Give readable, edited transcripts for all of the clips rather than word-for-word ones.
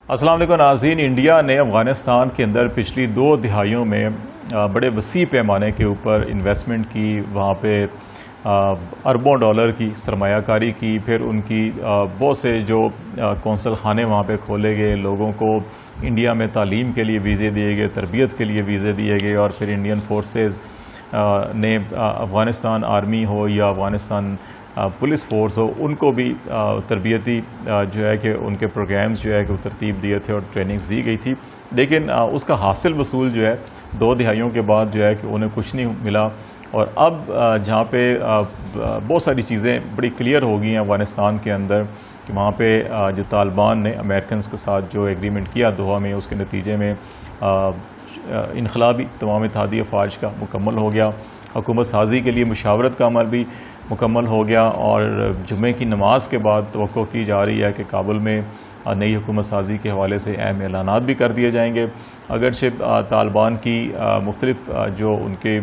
السلام علیکم ناظرین، انڈیا نے افغانستان کے اندر پچھلی 2 دہائیوں میں بڑے وسیع پیمانے کے اوپر انویسٹمنٹ کی، وہاں پہ اربوں ڈالر کی سرمایہ کاری کی، پھر ان کی بہت سے جو کونسل خانے وہاں پہ کھولے گئے، لوگوں کو انڈیا میں تعلیم کے لیے ویزے دیے گئے، تربیت کے لیے ویزے دیے گئے، اور پھر انڈین فورسز نے افغانستان آرمی ہو یا افغانستان پولیس فورس ہو، ان کو بھی تربیتی جو ہے کہ ان کے پروگرامز جو ہے کہ وہ ترتیب دیے تھے اور ٹریننگز دی گئی تھی، لیکن اس کا حاصل وصول جو ہے 2 دہائیوں کے بعد جو ہے کہ انہیں کچھ نہیں ملا۔ اور اب جہاں پہ بہت ساری چیزیں بڑی کلیئر ہو گئی ہیں افغانستان کے اندر کہ وہاں پہ جو طالبان نے امریکنز کے ساتھ جو ایگریمنٹ کیا دوحہ میں، اس کے نتیجے میں انقلابی تمام اتحادی افواج کا مکمل ہو گیا، حکومت سازی کے لیے مشاورت کا عمل بھی مکمل ہو گیا، اور جمعے کی نماز کے بعد توقع کی جا رہی ہے کہ کابل میں نئی حکومت سازی کے حوالے سے اہم اعلانات بھی کر دیے جائیں گے۔ اگرچہ طالبان کی مختلف جو ان کے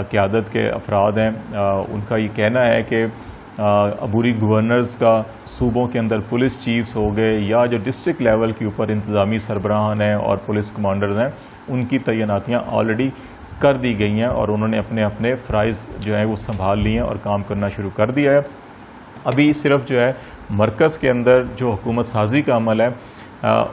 قیادت کے افراد ہیں، ان کا یہ کہنا ہے کہ عبوری گورنرز کا صوبوں کے اندر پولیس چیفز ہو گئے یا جو ڈسٹرکٹ لیول کے اوپر انتظامی سربراہان ہیں اور پولیس کمانڈرز ہیں، ان کی تعیناتیاں آلریڈی کر دی گئی ہیں اور انہوں نے اپنے فرائض جو ہیں وہ سنبھال لیے ہیں اور کام کرنا شروع کر دیا ہے۔ ابھی صرف جو ہے مرکز کے اندر جو حکومت سازی کا عمل ہے،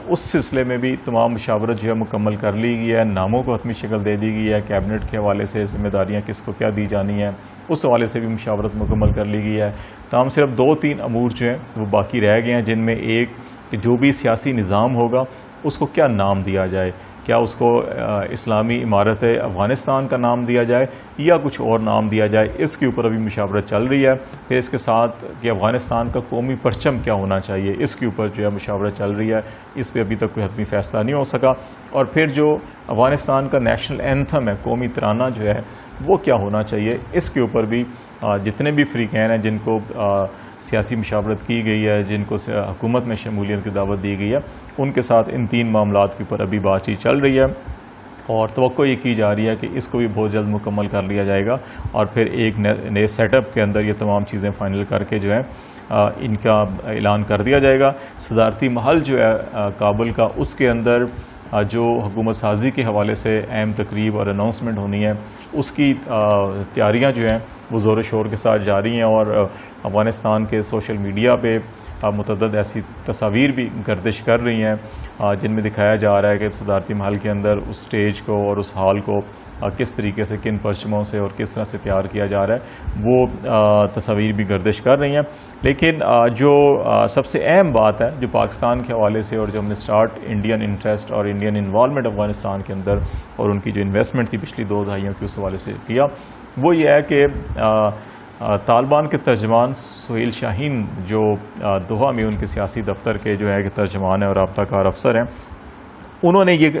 اس سلسلے میں بھی تمام مشاورت جو ہے مکمل کر لی گئی ہے، ناموں کو حتمی شکل دے دی گئی ہے، کیبنٹ کے حوالے سے ذمہ داریاں کس کو کیا دی جانی ہیں، اس حوالے سے بھی مشاورت مکمل کر لی گئی ہے۔ تاہم صرف 2-3 امور جو ہیں وہ باقی رہ گئے ہیں، جن میں ایک کہ جو بھی سیاسی نظام ہوگا اس کو کیا نام دیا جائے، کیا اس کو اسلامی امارت افغانستان کا نام دیا جائے یا کچھ اور نام دیا جائے، اس کے اوپر ابھی مشاورت چل رہی ہے۔ پھر اس کے ساتھ کہ افغانستان کا قومی پرچم کیا ہونا چاہیے، اس کے اوپر جو ہے مشاورت چل رہی ہے، اس پہ ابھی تک کوئی حتمی فیصلہ نہیں ہو سکا۔ اور پھر جو افغانستان کا نیشنل اینتھم ہے، قومی ترانہ جو ہے وہ کیا ہونا چاہیے، اس کے اوپر بھی جتنے بھی فریقین ہیں جن کو سیاسی مشاورت کی گئی ہے، جن کو حکومت میں شمولیت کی دعوت دی گئی ہے، ان کے ساتھ ان 3 معاملات کے اوپر ابھی بات چیت چل رہی ہے، اور توقع یہ کی جا رہی ہے کہ اس کو بھی بہت جلد مکمل کر لیا جائے گا، اور پھر ایک نئے سیٹ اپ کے اندر یہ تمام چیزیں فائنل کر کے جو ہے ان کا اعلان کر دیا جائے گا۔ صدارتی محل جو ہے کابل کا، اس کے اندر جو حکومت سازی کے حوالے سے اہم تقریب اور اناؤنسمنٹ ہونی ہے، اس کی تیاریاں جو ہیں وہ زور و شور کے ساتھ جاری ہیں، اور افغانستان کے سوشل میڈیا پہ متعدد ایسی تصاویر بھی گردش کر رہی ہیں جن میں دکھایا جا رہا ہے کہ صدارتی محل کے اندر اس سٹیج کو اور اس ہال کو کس طریقے سے، کن پرچموں سے اور کس طرح سے تیار کیا جا رہا ہے، وہ تصاویر بھی گردش کر رہی ہیں۔ لیکن جو سب سے اہم بات ہے جو پاکستان کے حوالے سے، اور جو ہم نے سٹارٹ انڈین انٹرسٹ اور انڈین انوالومنٹ افغانستان کے اندر اور ان کی جو انویسٹمنٹ تھی پچھلی 2 دہائیوں کی، اس حوالے سے کیا، وہ یہ ہے کہ طالبان کے ترجمان سہیل شاہین جو دوحہ میں ان کے سیاسی دفتر کے جو ہے کہ ترجمان ہیں اور رابطہ کار افسر ہیں، انہوں نے یہ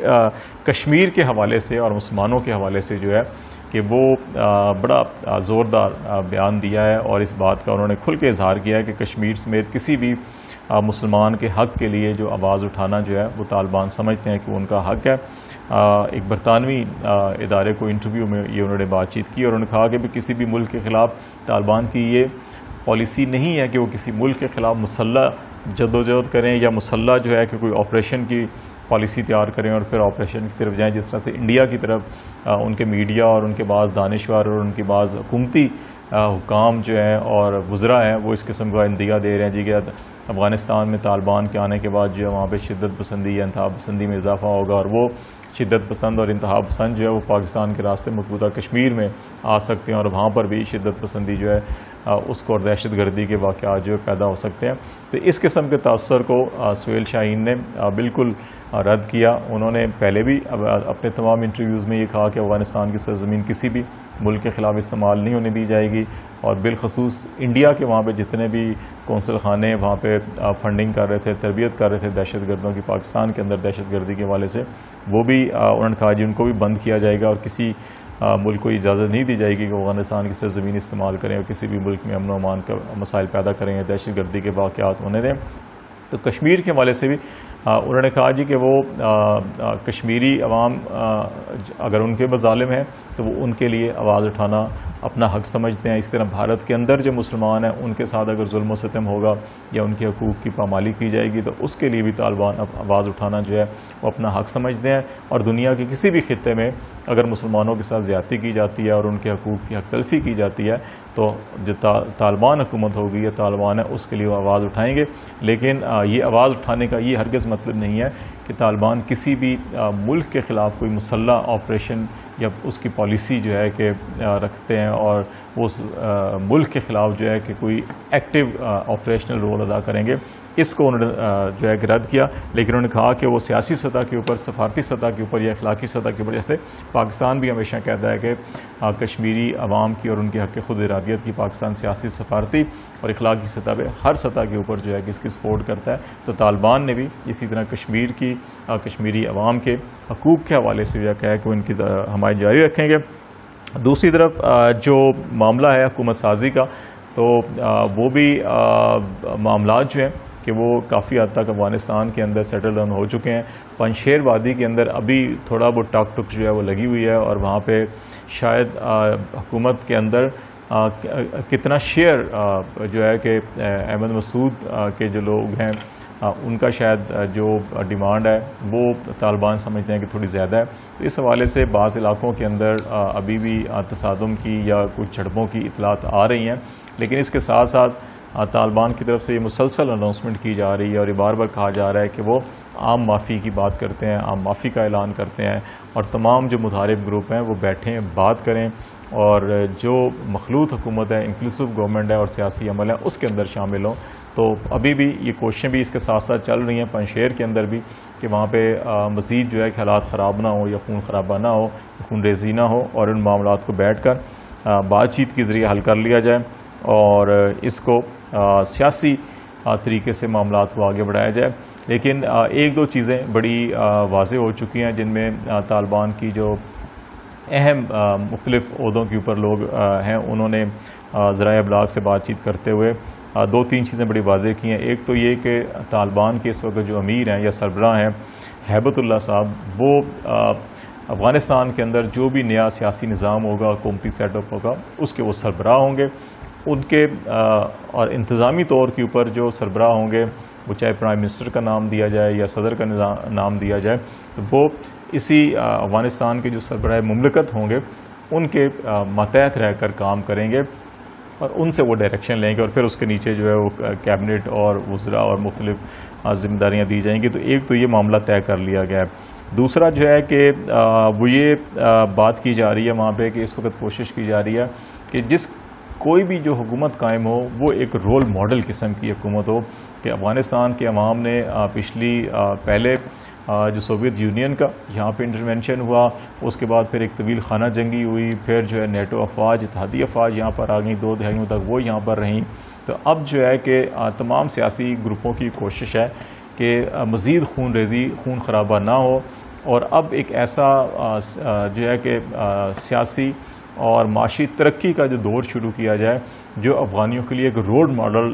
کشمیر کے حوالے سے اور مسلمانوں کے حوالے سے جو ہے کہ وہ بڑا زوردار بیان دیا ہے، اور اس بات کا انہوں نے کھل کے اظہار کیا ہے کہ کشمیر سمیت کسی بھی مسلمان کے حق کے لیے جو آواز اٹھانا جو ہے وہ طالبان سمجھتے ہیں کہ ان کا حق ہے۔ ایک برطانوی ادارے کو انٹرویو میں یہ انہوں نے بات چیت کی، اور انہوں نے کہا کہ بھی کسی بھی ملک کے خلاف طالبان کی یہ پالیسی نہیں ہے کہ وہ کسی ملک کے خلاف مسلح جدوجہد کریں یا مسلح جو ہے کہ کوئی آپریشن کی پالیسی تیار کریں اور پھر آپریشن کی طرف جائیں، جس طرح سے انڈیا کی طرف ان کے میڈیا اور ان کے بعض دانشور اور ان کے بعض حکومتی حکام جو ہیں اور وزراء ہیں وہ اس قسم کا اندیہ دے رہے ہیں جی کہ افغانستان میں طالبان کے آنے کے بعد جو ہے وہاں پہ شدت پسندی یا انتہا پسندی میں اضافہ ہوگا، اور وہ شدت پسند اور انتہا پسند جو ہے وہ پاکستان کے راستے مقبوضہ کشمیر میں آ سکتے ہیں، اور وہاں پر بھی شدت پسندی جو ہے اس کو اور دہشت گردی کے واقعات جو ہے پیدا ہو سکتے ہیں۔ تو اس قسم کے تاثر کو سہیل شاہین نے بالکل رد کیا۔ انہوں نے پہلے بھی اپنے تمام انٹرویوز میں یہ کہا کہ افغانستان کی سرزمین کسی بھی ملک کے خلاف استعمال نہیں ہونے دی جائے گی، اور بالخصوص انڈیا کے وہاں پہ جتنے بھی کونسل خانے وہاں پہ فنڈنگ کر رہے تھے، تربیت کر رہے تھے دہشت گردوں کی پاکستان کے اندر دہشت گردی کے حوالے سے، وہ بھی انہوں نے کہا جی ان کو بھی بند کیا جائے گا، اور کسی ملک کو اجازت نہیں دی جائے گی کہ افغانستان کی سرزمین استعمال کریں اور کسی بھی ملک میں امن و امان کا مسائل پیدا کریں یا دہشت گردی کے واقعات ہونے دیں۔ تو کشمیر کے حوالے سے بھی انہوں نے کہا جی کہ وہ کشمیری عوام اگر ان کے مظالم ہیں تو وہ ان کے لیے آواز اٹھانا اپنا حق سمجھتے ہیں. اس طرح بھارت کے اندر جو مسلمان ہیں ان کے ساتھ اگر ظلم و ستم ہوگا یا ان کے حقوق کی پامالی کی جائے گی تو اس کے لیے بھی طالبان آواز اٹھانا جو ہے وہ اپنا حق سمجھتے ہیں. اور دنیا کے کسی بھی خطے میں اگر مسلمانوں کے ساتھ زیادتی کی جاتی ہے اور ان کے حقوق کی حق تلفی کی جاتی ہے تو جو طالبان حکومت ہوگی یا طالبان ہے اس کے لیے وہ آواز اٹھائیں گے. لیکن یہ آواز اٹھانے کا یہ ہرگز مطلب نہیں ہے کہ طالبان کسی بھی ملک کے خلاف کوئی مسلح آپریشن یا اس کی پالیسی جو ہے کہ رکھتے ہیں اور وہ اس ملک کے خلاف جو ہے کہ کوئی ایکٹیو آپریشنل رول ادا کریں گے. اس کو انہوں نے جو ہے رد کیا. لیکن انہوں نے کہا کہ وہ سیاسی سطح کے اوپر, سفارتی سطح کے اوپر یا اخلاقی سطح کے اوپر, جیسے پاکستان بھی ہمیشہ کہتا ہے کہ کشمیری عوام کی اور ان کے حق خود ارادیت کی پاکستان سیاسی, سفارتی اور اخلاقی سطح پہ ہر سطح کے اوپر جو ہے کہ اس کی سپورٹ کرتا ہے. تو طالبان نے بھی اسی طرح کشمیری عوام کے حقوق کے حوالے سے جو ہے کہ وہ ان کی حمایت جاری رکھیں گے. دوسری طرف جو معاملہ ہے حکومت سازی کا, تو وہ بھی معاملات جو ہیں کہ وہ کافی حد تک افغانستان کے اندر سیٹل ڈاؤن ہو چکے ہیں. پنجشیر وادی کے اندر ابھی تھوڑا بہت ٹاک ٹک جو ہے وہ لگی ہوئی ہے اور وہاں پہ شاید حکومت کے اندر کتنا شیئر جو ہے کہ احمد مسعود کے جو لوگ ہیں ان کا شاید جو ڈیمانڈ ہے وہ طالبان سمجھتے ہیں کہ تھوڑی زیادہ ہے. تو اس حوالے سے بعض علاقوں کے اندر ابھی بھی تصادم کی یا کچھ جھڑپوں کی اطلاعات آ رہی ہیں. لیکن اس کے ساتھ ساتھ طالبان کی طرف سے یہ مسلسل اناؤنسمنٹ کی جا رہی ہے اور یہ بار بار کہا جا رہا ہے کہ وہ عام معافی کی بات کرتے ہیں, عام معافی کا اعلان کرتے ہیں اور تمام جو متحارب گروپ ہیں وہ بیٹھیں, بات کریں اور جو مخلوط حکومت ہے, انکلوسیو گورنمنٹ ہے اور سیاسی عمل ہے اس کے اندر شامل ہوں. تو ابھی بھی یہ کوششیں بھی اس کے ساتھ ساتھ چل رہی ہیں پنجشیر کے اندر بھی کہ وہاں پہ مزید جو ہے کہ حالات خراب نہ ہو یا خون خرابہ نہ ہو, خون ریزی نہ ہو اور ان معاملات کو بیٹھ کر بات چیت کے ذریعے حل کر لیا جائے اور اس کو سیاسی طریقے سے معاملات کو آگے بڑھایا جائے. لیکن ایک دو چیزیں بڑی واضح ہو چکی ہیں جن میں طالبان کی جو اہم مختلف عہدوں کے اوپر لوگ ہیں انہوں نے ذرائع ابلاغ سے بات چیت کرتے ہوئے دو تین چیزیں بڑی واضح کی ہیں. ایک تو یہ کہ طالبان کے اس وقت جو امیر ہیں یا سربراہ ہیں ہیبت اللہ صاحب, وہ افغانستان کے اندر جو بھی نیا سیاسی نظام ہوگا, حکومتی سیٹ اپ ہوگا, اس کے وہ سربراہ ہوں گے. ان کے اور انتظامی طور کے اوپر جو سربراہ ہوں گے وہ چاہے پرائم منسٹر کا نام دیا جائے یا صدر کا نام دیا جائے تو وہ اسی افغانستان کے جو سربراہ مملکت ہوں گے ان کے ماتحت رہ کر کام کریں گے اور ان سے وہ ڈائریکشن لیں گے اور پھر اس کے نیچے جو ہے وہ کیبنٹ اور وزراء اور مختلف ذمہ داریاں دی جائیں گی. تو ایک تو یہ معاملہ طے کر لیا گیا ہے. دوسرا جو ہے کہ وہ یہ بات کی جا رہی ہے وہاں پہ کہ اس وقت کوشش کی جا رہی ہے کہ کوئی بھی جو حکومت قائم ہو وہ ایک رول ماڈل قسم کی حکومت ہو کہ افغانستان کے عوام نے پہلے جو سوویت یونین کا یہاں پہ انٹرونشن ہوا, اس کے بعد پھر ایک طویل خانہ جنگی ہوئی, پھر جو ہے نیٹو افواج, اتحادی افواج یہاں پر آ گئیں, 2 دہائیوں تک وہ یہاں پر رہیں. تو اب جو ہے کہ تمام سیاسی گروپوں کی کوشش ہے کہ مزید خون خرابہ نہ ہو اور اب ایک ایسا جو ہے کہ سیاسی اور معاشی ترقی کا جو دور شروع کیا جائے جو افغانیوں کے لیے ایک رول ماڈل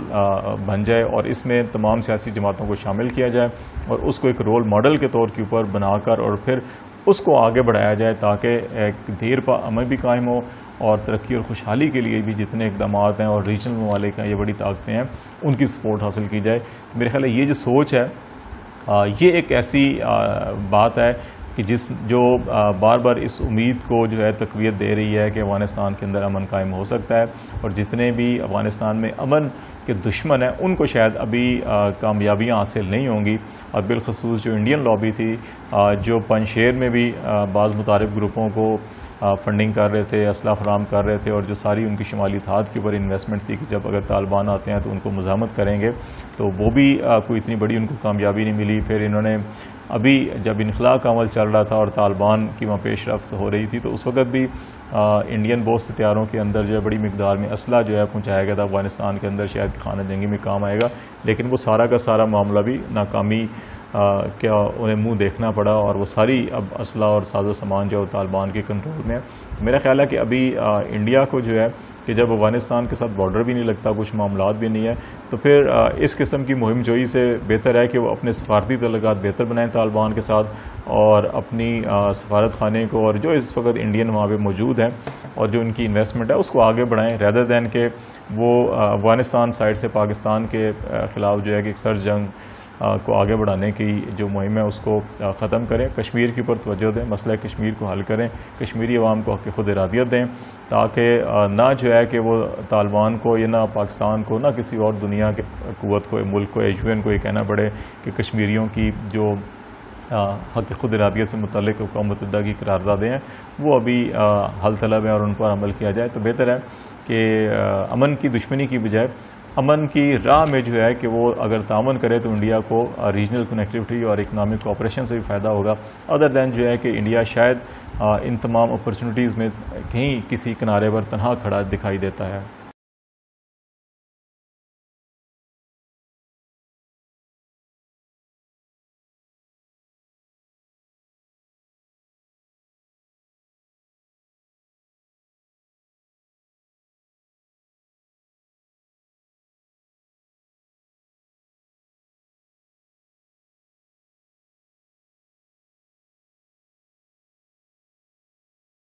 بن جائے اور اس میں تمام سیاسی جماعتوں کو شامل کیا جائے اور اس کو ایک رول ماڈل کے طور کے اوپر بنا کر اور پھر اس کو آگے بڑھایا جائے تاکہ ایک دیر پا امن بھی قائم ہو اور ترقی اور خوشحالی کے لیے بھی جتنے اقدامات ہیں اور ریجنل ممالک ہیں یہ بڑی طاقتیں ہیں ان کی سپورٹ حاصل کی جائے. میرے خیال ہے یہ جو سوچ ہے یہ ایک ایسی بات ہے کہ جو بار بار اس امید کو جو ہے تقویت دے رہی ہے کہ افغانستان کے اندر امن قائم ہو سکتا ہے اور جتنے بھی افغانستان میں امن کے دشمن ہیں ان کو شاید ابھی کامیابیاں حاصل نہیں ہوں گی. اور بالخصوص جو انڈین لابی تھی جو پنجشیر میں بھی بعض متعارف گروپوں کو فنڈنگ کر رہے تھے, اسلحہ فراہم کر رہے تھے اور جو ساری ان کی شمالی اتحاد کے اوپر انویسٹمنٹ تھی کہ جب اگر طالبان آتے ہیں تو ان کو مزاحمت کریں گے, تو وہ بھی کوئی اتنی بڑی ان کو کامیابی نہیں ملی. پھر انہوں نے ابھی جب انخلا کا عمل چل رہا تھا اور طالبان کی وہاں پیش رفت ہو رہی تھی تو اس وقت بھی انڈین بوس ہتھیاروں کے اندر جو ہے بڑی مقدار میں اسلحہ جو ہے پہنچایا گیا تھا افغانستان کے اندر, شاید خانہ جنگی میں کام آئے گا, لیکن وہ سارا کا سارا معاملہ بھی ناکامی کیا انہیں منہ دیکھنا پڑا اور وہ ساری اب اسلحہ اور ساز و سامان جو طالبان کے کنٹرول میں ہے۔ میرا خیال ہے کہ ابھی انڈیا کو جو ہے کہ جب افغانستان کے ساتھ بارڈر بھی نہیں لگتا، کچھ معاملات بھی نہیں ہے، تو پھر اس قسم کی مہم جوئی سے بہتر ہے کہ وہ اپنے سفارتی تعلقات بہتر بنائیں طالبان کے ساتھ، اور اپنی سفارت خانے کو اور جو اس وقت انڈین وہاں پہ موجود ہیں اور جو ان کی انویسٹمنٹ ہے اس کو آگے بڑھائیں، ریدر دین کہ وہ افغانستان سائڈ سے پاکستان کے خلاف جو ہے کہ ایک سر جنگ کو آگے بڑھانے کی جو مہم ہے اس کو ختم کریں، کشمیر کے اوپر توجہ دیں، مسئلہ کشمیر کو حل کریں، کشمیری عوام کو حق خود ارادیت دیں، تاکہ نہ جو ہے کہ وہ طالبان کو یا نہ پاکستان کو نہ کسی اور دنیا کے قوت کو، ملک کو، ایچ UN کو یہ کہنا پڑے کہ کشمیریوں کی جو حق خود ارادیت سے متعلق اقوام متحدہ کی قراردادیں ہیں وہ ابھی حل طلب ہیں اور ان پر عمل کیا جائے تو بہتر ہے کہ امن کی دشمنی کی بجائے امن کی راہ میں جو ہے کہ وہ اگر تعاون کرے تو انڈیا کو ریجنل کنیکٹیوٹی اور اکنامک کوآپریشن سے بھی فائدہ ہوگا، ادر دین جو ہے کہ انڈیا شاید ان تمام اپرچونٹیز میں کہیں کسی کنارے پر تنہا کھڑا دکھائی دیتا ہے۔